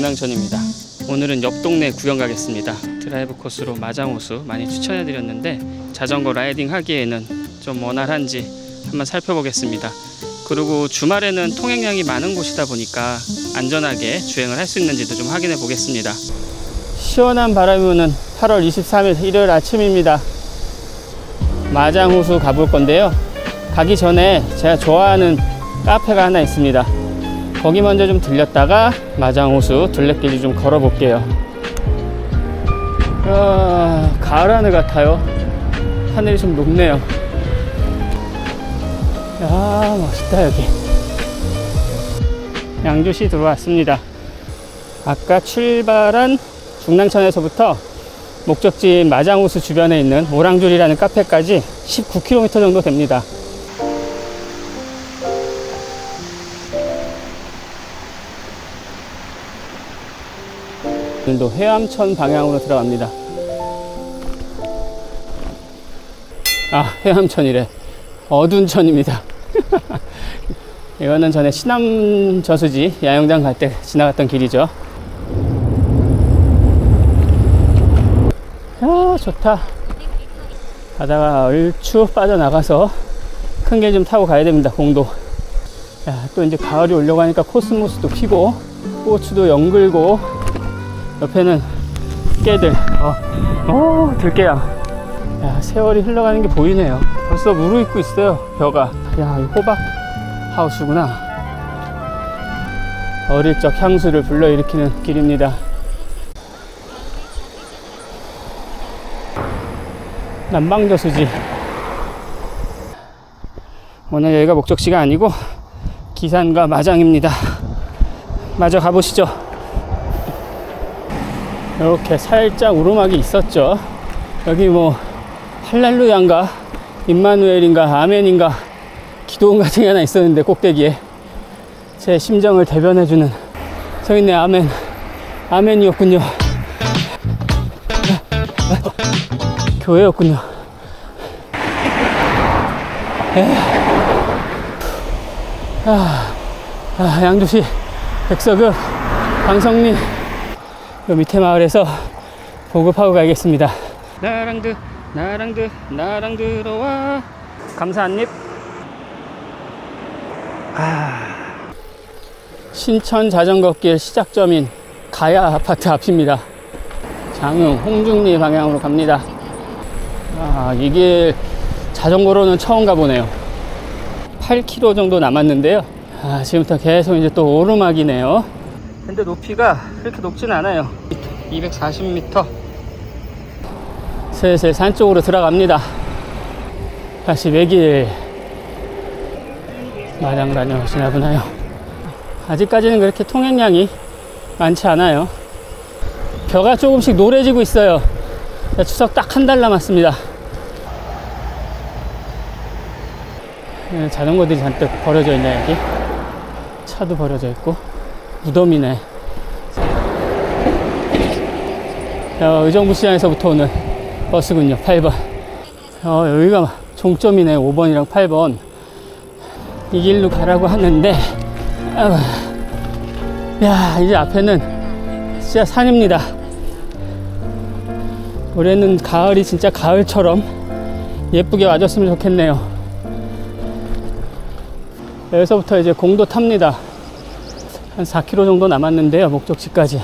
중랑천입니다. 오늘은 옆 동네 구경 가겠습니다. 드라이브 코스로 마장호수 많이 추천해드렸는데 자전거 라이딩 하기에는 좀 원활한지 한번 살펴보겠습니다. 그리고 주말에는 통행량이 많은 곳이다 보니까 안전하게 주행을 할 수 있는지도 좀 확인해 보겠습니다. 시원한 바람이 부는 8월 23일 일요일 아침입니다. 마장호수 가볼 건데요. 가기 전에 제가 좋아하는 카페가 하나 있습니다. 거기 먼저 좀 들렸다가 마장호수 둘레길 좀 걸어 볼게요. 가을 하늘 같아요. 하늘이 좀 높네요. 야, 멋있다. 여기 양주시 들어왔습니다. 아까 출발한 중랑천에서부터 목적지인 마장호수 주변에 있는 오랑줄이라는 카페까지 19km 정도 됩니다. 오늘도 해암천 방향으로 들어갑니다. 해암천이래. 어둔천입니다. 이거는 전에 신암 저수지 야영장 갈 때 지나갔던 길이죠. 좋다. 바다가 얼추 빠져나가서 큰 길 좀 타고 가야 됩니다. 공도. 또 이제 가을이 오려고 하니까 코스모스도 피고 고추도 연글고 옆에는 깨들. 들깨야. 세월이 흘러가는 게 보이네요. 벌써 무르익고 있어요. 벼가. 이 호박 하우스구나. 어릴 적 향수를 불러일으키는 길입니다. 남방저수지. 오늘 여기가 목적지가 아니고 기산과 마장입니다. 마저 가보시죠. 이렇게 살짝 오르막이 있었죠. 여기 뭐 할렐루야인가 임마누엘인가 아멘인가 기도원 같은 게 하나 있었는데 꼭대기에 제 심정을 대변해주는 서있네. 아멘이었군요. 교회였군요. 양주시 백서급 방성리 요 밑에 마을에서 보급하고 가겠습니다. 나랑 들어와. 감사 한입. 신천 자전거길 시작점인 가야 아파트 앞입니다. 장흥 홍중리 방향으로 갑니다. 이 길 자전거로는 처음 가보네요. 8km 정도 남았는데요. 지금부터 계속 이제 또 오르막이네요. 근데 높이가 그렇게 높진 않아요. 240m. 슬슬 산 쪽으로 들어갑니다. 다시 외길 마장 다녀오시나 보나요. 아직까지는 그렇게 통행량이 많지 않아요. 벼가 조금씩 노래지고 있어요. 추석 딱 한 달 남았습니다. 자전거들이 잔뜩 버려져 있네. 여기 차도 버려져 있고 무덤이네. 의정부시장에서부터 오는 버스군요. 8번. 여기가 종점이네. 5번이랑 8번. 이 길로 가라고 하는데 이제 앞에는 진짜 산입니다. 올해는 가을이 진짜 가을처럼 예쁘게 와줬으면 좋겠네요. 여기서부터 이제 공도 탑니다. 한 4km 정도 남았는데요. 목적지까지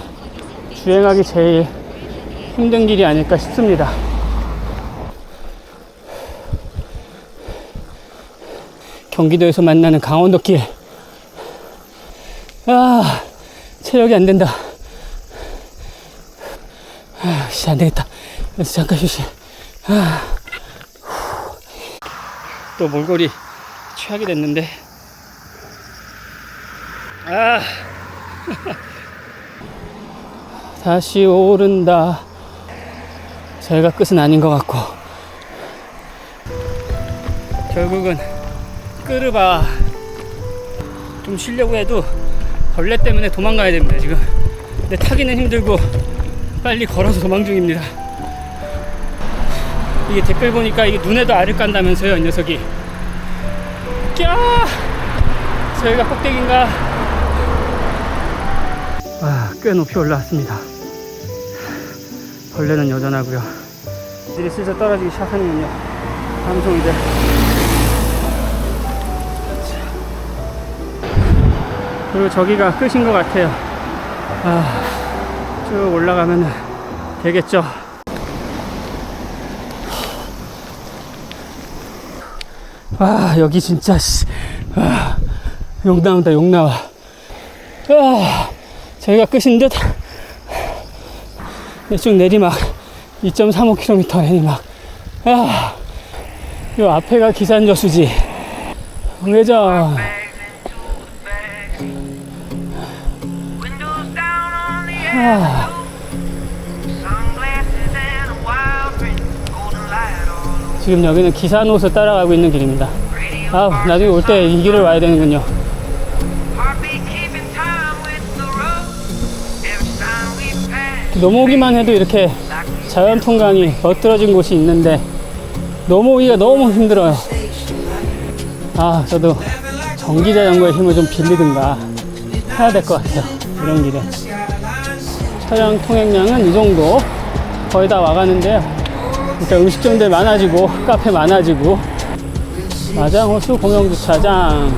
주행하기 제일 힘든 길이 아닐까 싶습니다. 경기도에서 만나는 강원도길. 체력이 안 된다. 안 되겠다. 여기서 잠깐 휴식. 또 몰골이 취하게 됐는데. 다시 오른다. 저희가 끝은 아닌 것 같고 결국은 끄르바. 좀 쉬려고 해도 벌레 때문에 도망가야 됩니다 지금. 근데 타기는 힘들고 빨리 걸어서 도망 중입니다. 이게 댓글 보니까 이게 눈에도 알을 깐다면서요, 이 녀석이. 저희가 꼭대기인가? 꽤 높이 올라왔습니다. 벌레는 여전하고요. 들이 슬슬 떨어지기 시작하는군요. 감성이들. 그리고 저기가 끝인 것 같아요. 쭉 올라가면 되겠죠. 여기 진짜 욕 나온다, 욕 나와. 저기가 끝인 듯. 이쪽 내리막 2.35km 내리막. 요 앞에가 기산저수지. 정회전. 지금 여기는 기산호수 따라가고 있는 길입니다. 나중에 올 때 이 길을 와야 되는군요. 넘어오기만 해도 이렇게 자연풍광이 멋들어진 곳이 있는데 넘어오기가 너무 힘들어요. 저도 전기자전거의 힘을 좀 빌리든가 해야 될 것 같아요. 이런 길에. 차량 통행량은 이 정도 거의 다 와가는데요. 일단 음식점들 많아지고 카페 많아지고 마장호수 공영주차장.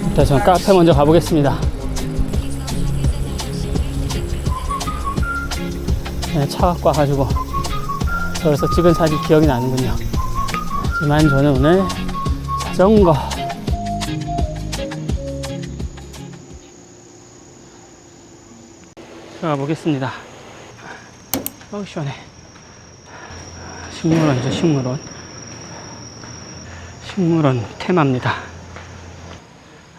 일단 전 카페 먼저 가보겠습니다. 차 갖고 와가지고 저기서 찍은 사진 기억이 나는군요. 하지만 저는 오늘 자전거 들어가 보겠습니다. 시원해. 식물원이죠, 식물원. 식물원 테마입니다.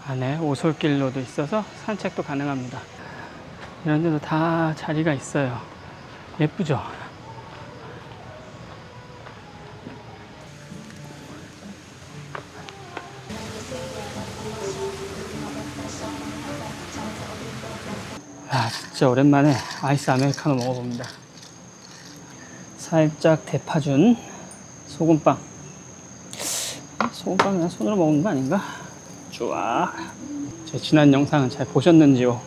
안에 오솔길로도 있어서 산책도 가능합니다. 이런 데도 다 자리가 있어요. 예쁘죠? 진짜 오랜만에 아이스 아메리카노 먹어봅니다. 살짝 대파준 소금빵. 소금빵 그냥 손으로 먹는 거 아닌가? 좋아. 제 지난 영상은 잘 보셨는지요?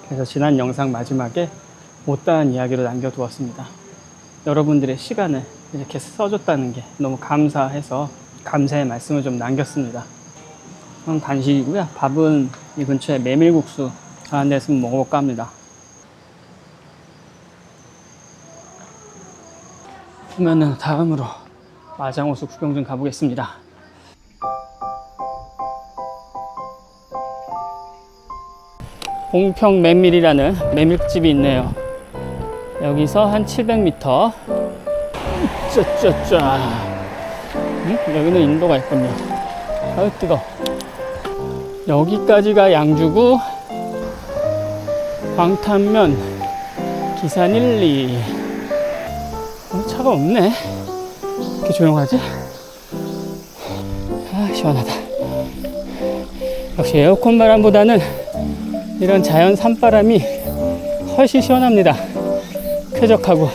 그래서 지난 영상 마지막에 못다한 이야기로 남겨두었습니다. 여러분들의 시간을 이렇게 써줬다는 게 너무 감사해서 감사의 말씀을 좀 남겼습니다. 그럼 간식이고요. 밥은 이 근처에 메밀국수 하는 데 있으면 먹어볼까 합니다. 그러면은 다음으로 마장호수 구경 좀 가보겠습니다. 봉평 메밀이라는 메밀집이 있네요. 여기서 한 700m. 짜짜짜. 여기는 인도가 있군요. 뜨거. 여기까지가 양주구 광탄면 기산 1, 2. 차가 없네. 이렇게 조용하지? 시원하다. 역시 에어컨 바람보다는 이런 자연 산바람이 훨씬 시원합니다. 쾌적하고.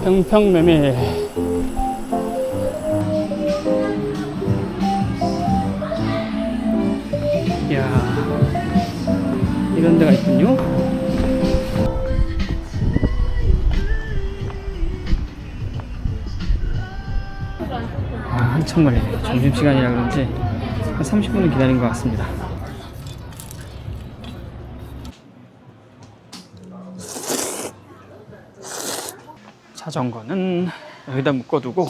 평평메밀. 이야, 이런 데가 있군요. 한참 걸리네요. 점심시간이라 그런지 한 30분은 기다린 것 같습니다. 자전거는 여기다 묶어두고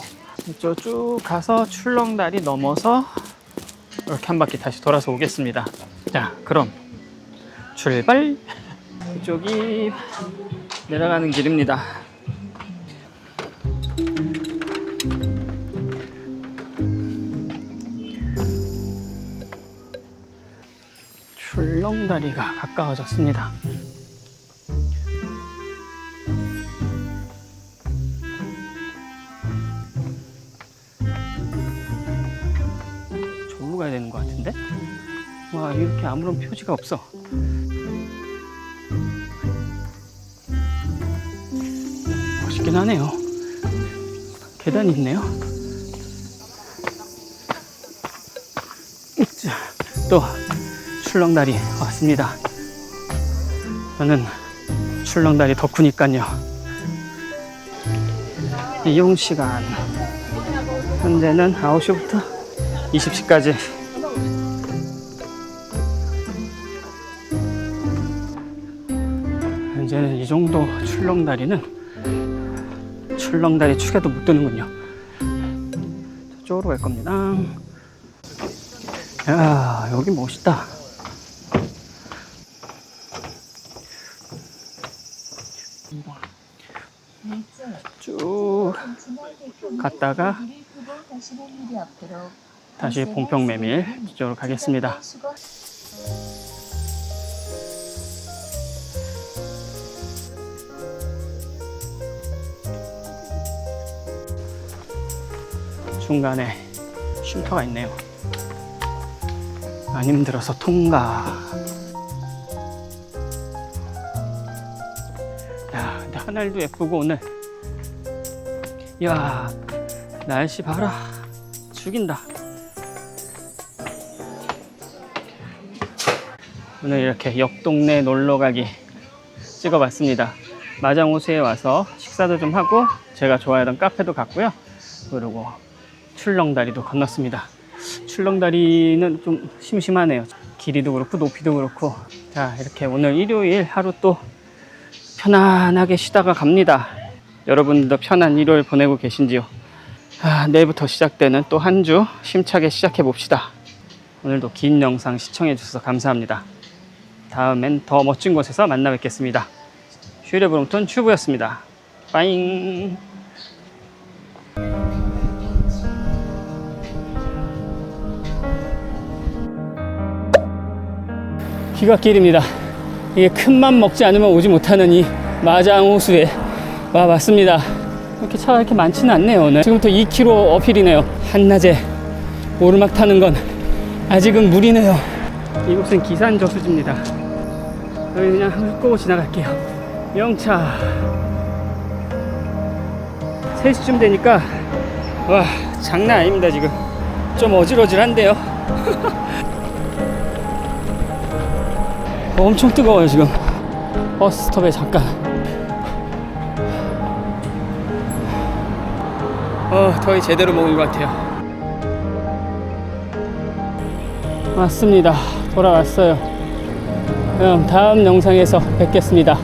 이쪽 쭉 가서 출렁다리 넘어서 이렇게 한 바퀴 다시 돌아서 오겠습니다. 자, 그럼 출발! 이쪽이 내려가는 길입니다. 출렁다리가 가까워졌습니다. 저기로 가야 되는 것 같은데? 와, 이렇게 아무런 표지가 없어. 멋있긴 하네요. 계단이 있네요. 또 출렁다리 왔습니다. 저는 출렁다리 덕후니까요. 이용 시간 현재는 9시부터 20시까지. 현재는 이 정도 출렁다리 축에도 못 드는군요. 저쪽으로 갈 겁니다. 야, 여기 멋있다. 쭉 갔다가 다시 봉평메밀 이쪽으로 가겠습니다. 중간에 쉼터가 있네요. 안 힘들어서 통과. 야, 근데 하늘도 예쁘고 오늘. 야, 날씨 봐라. 죽인다. 오늘 이렇게 옆 동네 놀러 가기 찍어봤습니다. 마장호수에 와서 식사도 좀 하고 제가 좋아하던 카페도 갔고요. 그리고 출렁다리도 건넜습니다. 출렁다리는 좀 심심하네요. 길이도 그렇고 높이도 그렇고. 자, 이렇게 오늘 일요일 하루 또 편안하게 쉬다가 갑니다. 여러분들도 편한 일요일 보내고 계신지요? 내일부터 시작되는 또 한 주 힘차게 시작해 봅시다. 오늘도 긴 영상 시청해 주셔서 감사합니다. 다음엔 더 멋진 곳에서 만나 뵙겠습니다. 슈레브롱턴 튜브였습니다. 빠잉. 귀갓길입니다. 이게 큰맘 먹지 않으면 오지 못하는 이 마장호수에 와봤습니다. 이렇게 차가 이렇게 많지는 않네요. 오늘 지금부터 2km 어필이네요. 한낮에 오르막 타는 건 아직은 무리네요. 이곳은 기산 저수지입니다. 여기 그냥 훑고 지나갈게요. 영차. 3시쯤 되니까 와, 장난 아닙니다. 지금 좀 어질어질한데요. 엄청 뜨거워요. 지금 버스 스톱에 잠깐 더위 제대로 먹은 것 같아요. 맞습니다. 돌아왔어요. 그럼 다음 영상에서 뵙겠습니다.